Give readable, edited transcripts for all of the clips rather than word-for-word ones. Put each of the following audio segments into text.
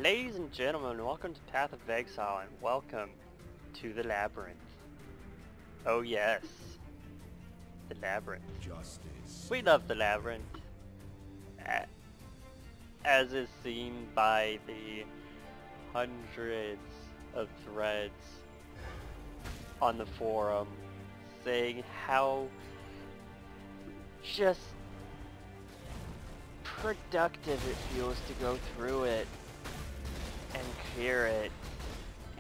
Ladies and gentlemen, welcome to Path of Exile and welcome to the Labyrinth. Oh yes, the Labyrinth. Justice. We love the Labyrinth, as is seen by the hundreds of threads on the forum saying how just productive it feels to go through it and clear it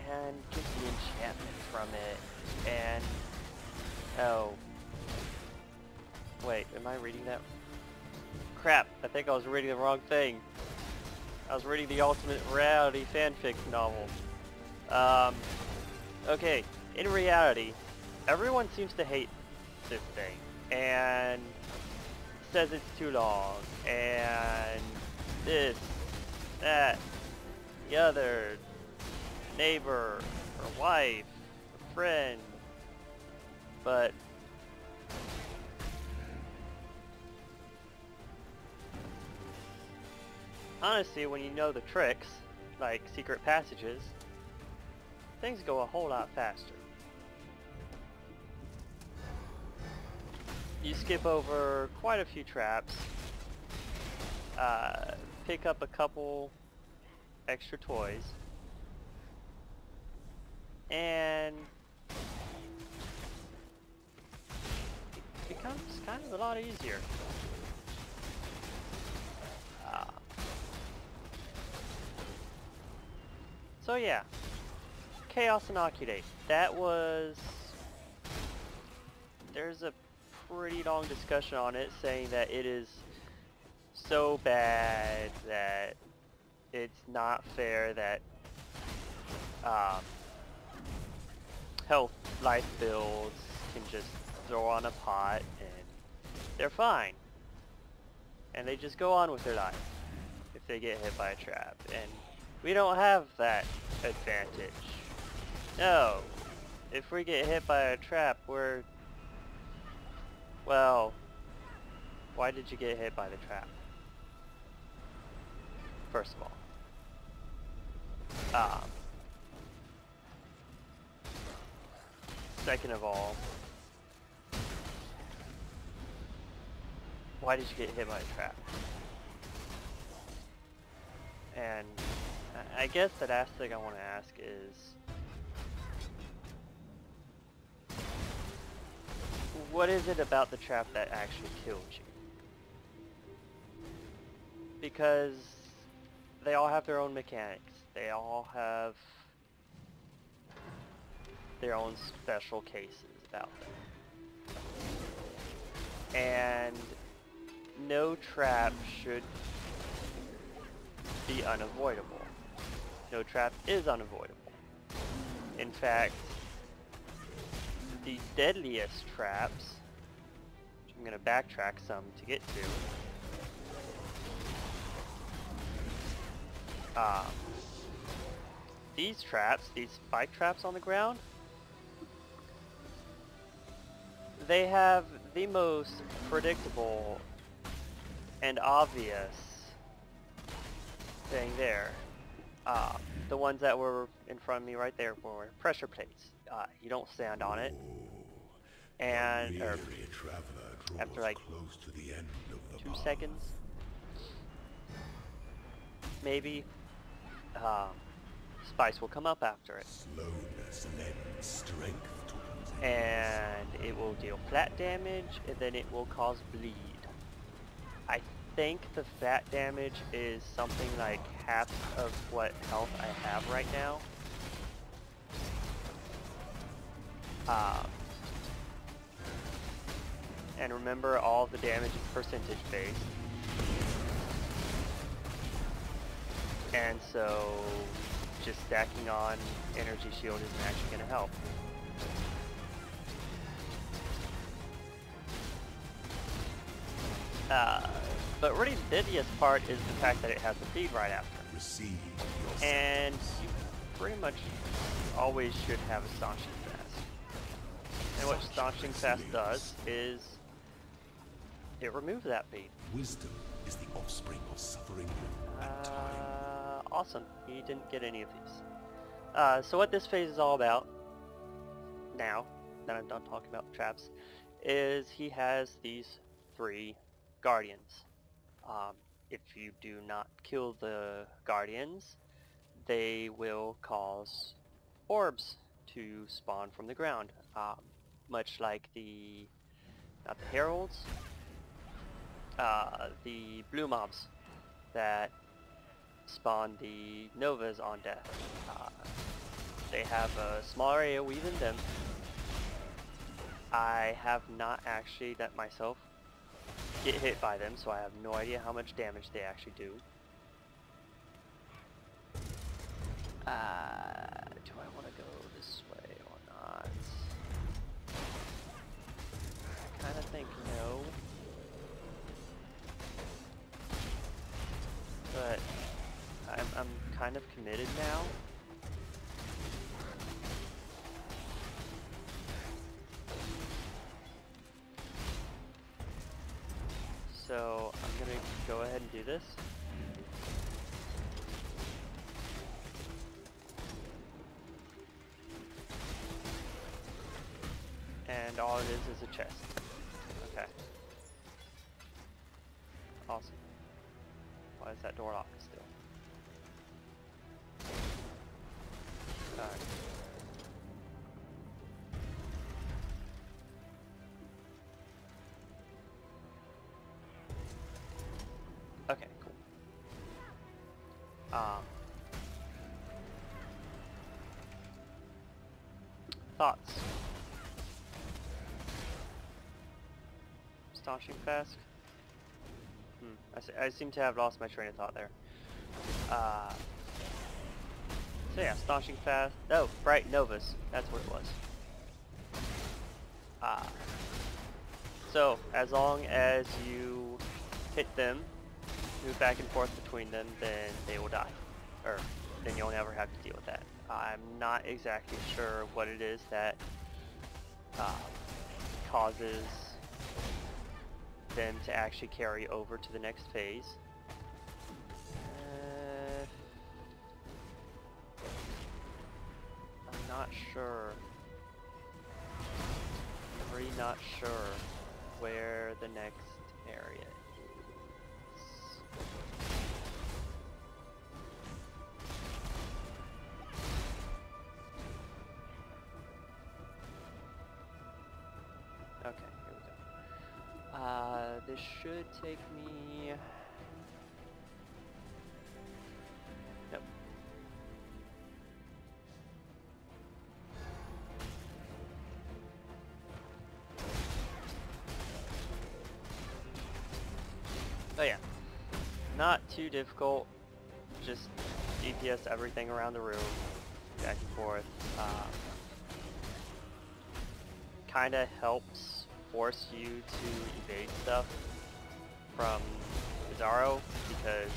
and get the enchantment from it and oh wait, am I reading that? Crap, I think I was reading the wrong thing. I was reading the Ultimate Reality fanfic novel. Okay, in reality, everyone seems to hate this thing and says it's too long and this, that, the other, neighbor, or wife, or friend, but honestly, when you know the tricks, like secret passages, things go a whole lot faster. You skip over quite a few traps, pick up a couple extra toys, and it becomes kind of a lot easier. So yeah, Chaos Inoculate. That was... There's a pretty long discussion on it saying that it is so bad that it's not fair that health life builds can just throw on a pot and they're fine. And they just go on with their life if they get hit by a trap. And we don't have that advantage. No. If we get hit by a trap, we're... Well, why did you get hit by the trap? First of all. Second of all, why did you get hit by a trap? And I guess the last thing I want to ask is, what is it about the trap that actually kills you? Because they all have their own mechanics. They all have their own special cases about them. And no trap should be unavoidable. No trap is unavoidable. In fact, the deadliest traps, which I'm going to backtrack some to get to, these traps, these spike traps on the ground, they have the most predictable and obvious thing there. The ones that were in front of me right there were pressure plates. You don't stand on it, and after like 2 seconds, maybe, spice will come up after it. Slowness lends strength to And it will deal flat damage, and then it will cause bleed. I think the flat damage is something like half of what health I have right now. And remember, all the damage is percentage based. And so just stacking on energy shield isn't actually going to help. But really the deadliest part is the fact that it has the feed right after. receive And you pretty much always should have a staunching fast. And what staunching fast does is it removes that feed. Wisdom is the offspring of suffering and time. Awesome. He didn't get any of these. So what this phase is all about, now that I'm done talking about traps, is he has these 3 guardians. If you do not kill the guardians, they will cause orbs to spawn from the ground, much like the, not the heralds, the blue mobs that spawn the novas on death. They have a smaller AoE than them. I have not actually let myself get hit by them, so I have no idea how much damage they actually do. Do I want to go this way or not? I kind of think no. But I'm kind of committed now. So I'm gonna go ahead and do this. And all it is a chest. Okay. Awesome. Why is that door locked still? Alright. Okay, cool. Thoughts? Staunching fast? I seem to have lost my train of thought there. So yeah, staunching fast. Oh, bright novas. That's what it was. So as long as you hit them, move back and forth between them, then they will die. Or then you'll never have to deal with that. I'm not exactly sure what it is that causes them to actually carry over to the next phase. I'm not sure. I'm really not sure where the next area is. Okay, here we go. This should take me... Nope. Oh yeah, not too difficult, just DPS everything around the room, back and forth. Kinda helps force you to evade stuff from Bizarro because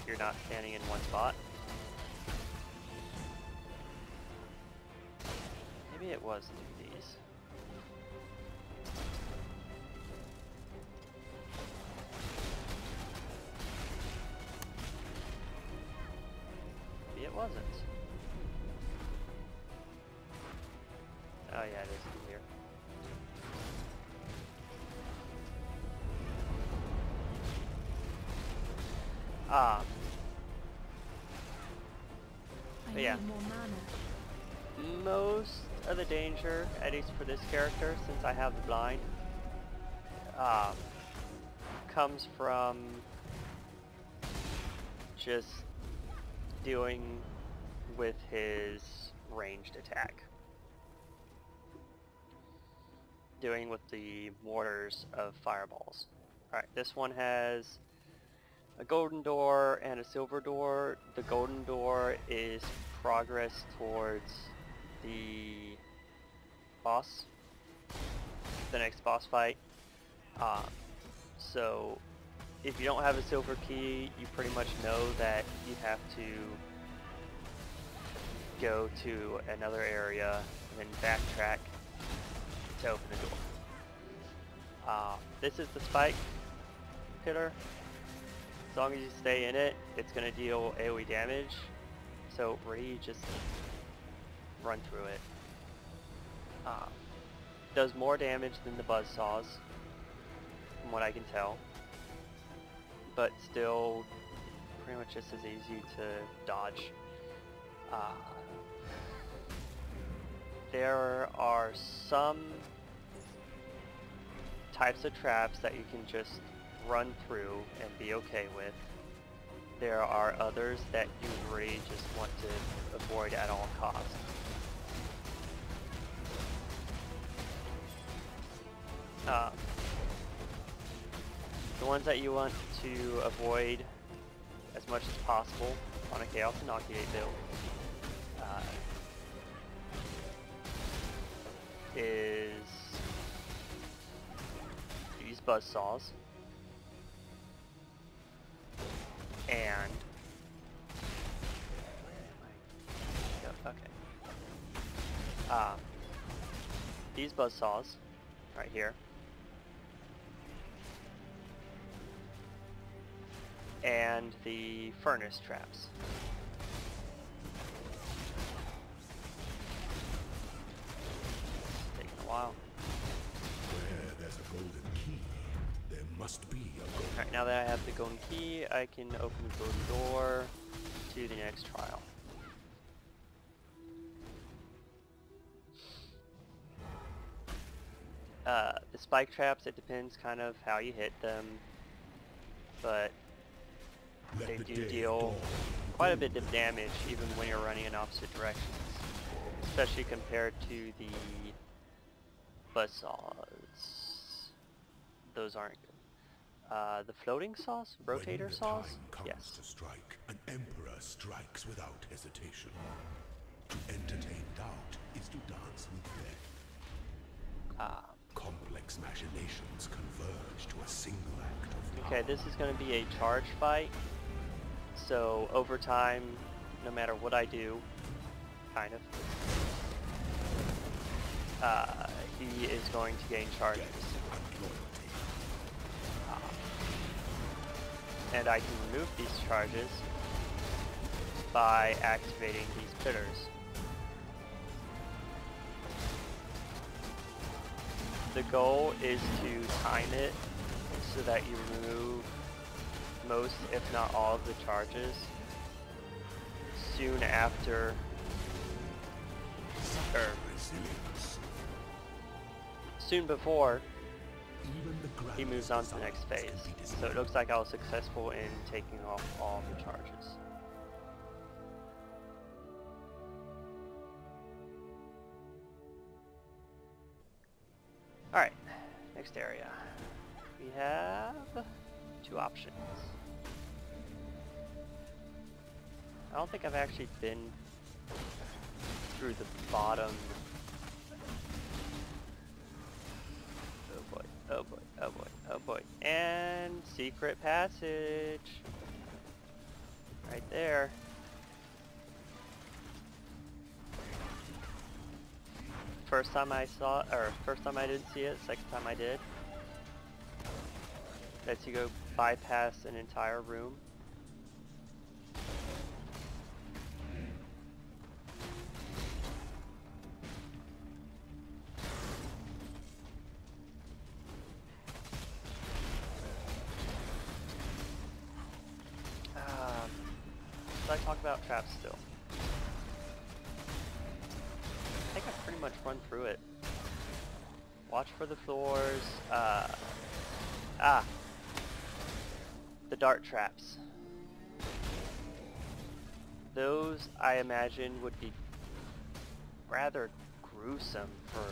you're not standing in one spot. Maybe it was through these. Maybe it wasn't. Oh yeah, it is through here. But yeah, most of the danger, at least for this character, since I have the blind, comes from just dealing with his ranged attack. Doing with the mortars of fireballs. Alright, this one has a golden door and a silver door. The golden door is progress towards the boss, the next boss fight. So if you don't have a silver key, you pretty much know that you have to go to another area and then backtrack to open the door. This is the spike pillar. As long as you stay in it, it's going to deal AoE damage. So really just run through it. Does more damage than the buzzsaws, from what I can tell. But still pretty much just as easy to dodge. There are some types of traps that you can just run through and be okay with. There are others that you really just want to avoid at all costs. The ones that you want to avoid as much as possible on a Chaos Inoculate build is these buzzsaws and these buzzsaws right here, and the furnace traps. It's taking a while. Where there's a golden key, there must be a golden. Alright, now that I have the golden key, I can open the golden door to the next trial. The spike traps, it depends kind of how you hit them, but they do deal quite a bit of damage even when you're running in opposite directions, especially compared to the buzzsaws. Those aren't good. The floating saws? Rotator saws? Yes. To strike, an emperor strikes without hesitation. To entertain doubt is to dance with death. Complex machinations converge to a single act of power. Okay, this is going to be a charge fight, so over time, no matter what I do, kind of, he is going to gain charges. And I can remove these charges by activating these pillars. The goal is to time it so that you remove most, if not all, of the charges soon after, or soon before he moves on to the next phase. So it looks like I was successful in taking off all the charges. Alright, next area. We have two options. I don't think I've actually been through the bottom. Oh boy, oh boy, oh boy, oh boy. And secret passage. Right there. First time I saw it, or first time I didn't see it, second time I did. Lets you go bypass an entire room. Should I talk about traps still? I think I've pretty much run through it. Watch for the floors. The dart traps. Those, I imagine, would be rather gruesome for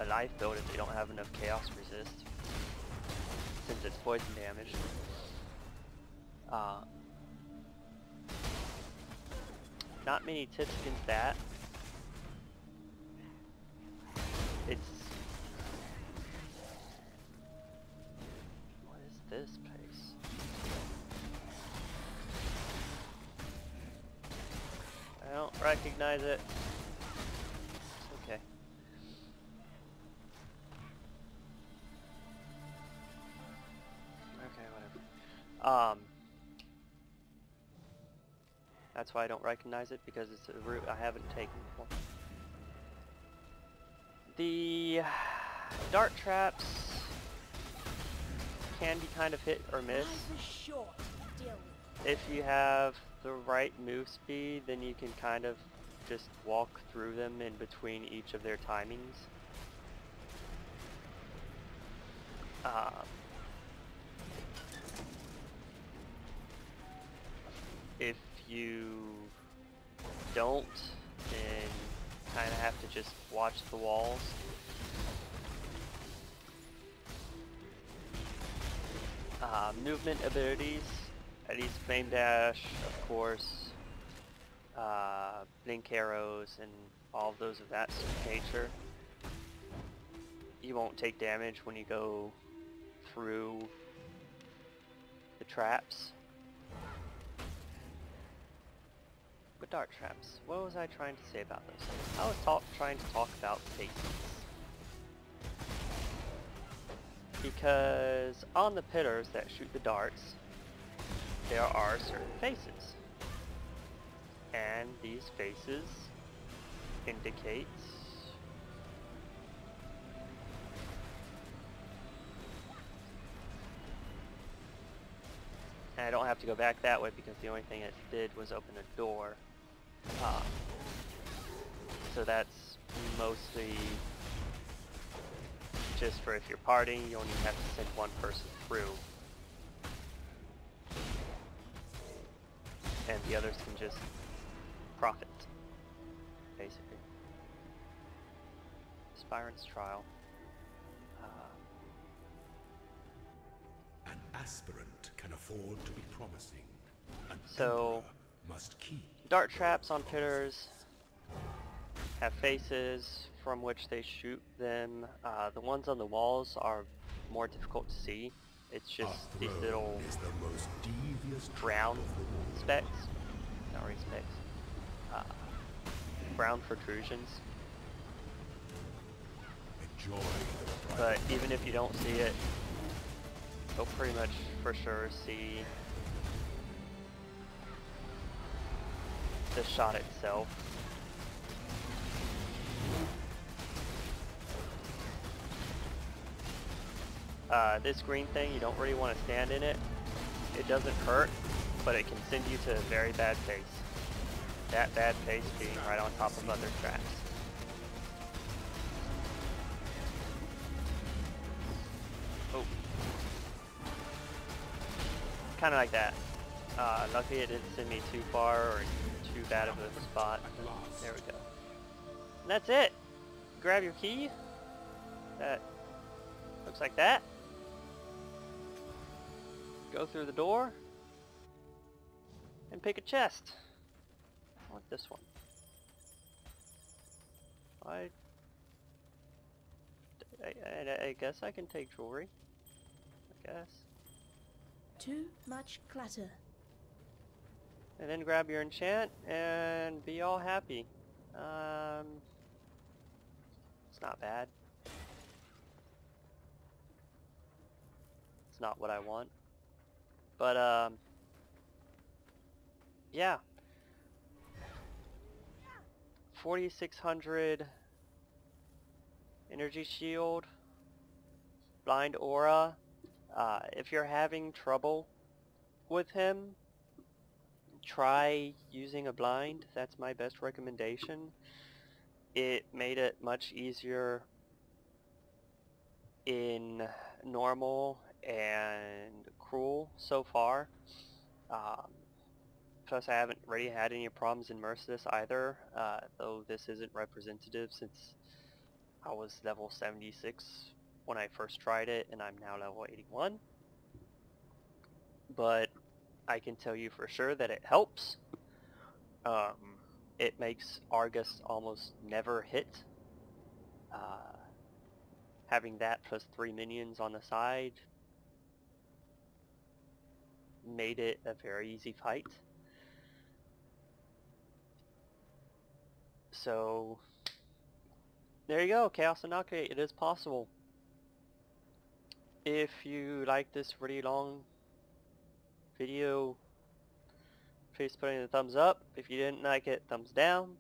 a life build if they don't have enough chaos resist, since it's poison damage. Not many tips against that. It's... What is this place? I don't recognize it. It's okay. Okay, whatever. That's why I don't recognize it, because it's a route I haven't taken before. The dart traps can be kind of hit or miss. If you have the right move speed, then you can kind of just walk through them in between each of their timings. If you don't, then kind of have to just watch the walls. Movement abilities, at least flame dash, of course, blink arrows, and all of those of that nature. You won't take damage when you go through the traps. But dart traps, what was I trying to say about those? I was trying to talk about faces. Because on the pillars that shoot the darts, there are certain faces. And these faces indicate and I don't have to go back that way because the only thing it did was open a door. So that's mostly just for if you're partying, you only have to send one person through. And the others can just profit, basically. Aspirant's Trial. An aspirant can afford to be promising. So, must keep dart traps on pillars have faces from which they shoot them. The ones on the walls are more difficult to see. It's just these little brown specks, not really specks, brown protrusions. But even if you don't see it, you'll pretty much for sure see the shot itself. This green thing, you don't really want to stand in it. It doesn't hurt, but it can send you to a very bad pace. That bad pace being right on top of other traps. Oh. Kind of like that. Luckily it didn't send me too far or too bad of a spot. There we go. And that's it! Grab your key. That looks like that. Go through the door and pick a chest. I want this one. I guess I can take jewelry. I guess. Too much clutter. And then grab your enchant and be all happy. It's not bad. It's not what I want. But, yeah. 4600 energy shield, blind aura. If you're having trouble with him, try using a blind. That's my best recommendation. It made it much easier in normal and cruel so far. Plus I haven't really had any problems in Merciless either, though this isn't representative since I was level 76 when I first tried it and I'm now level 81. But I can tell you for sure that it helps. It makes Argus almost never hit. Having that plus 3 minions on the side made it a very easy fight. So there you go, Chaos Inoculate, it is possible. If you like this really long video Please put in a thumbs up. If you didn't like it, thumbs down.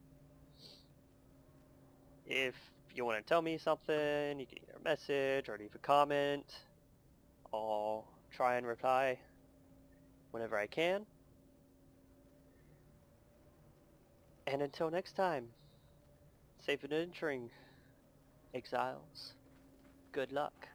If you want to tell me something, you can either message or leave a comment. I'll try and reply whenever I can. And until next time, safe and entering, exiles. Good luck.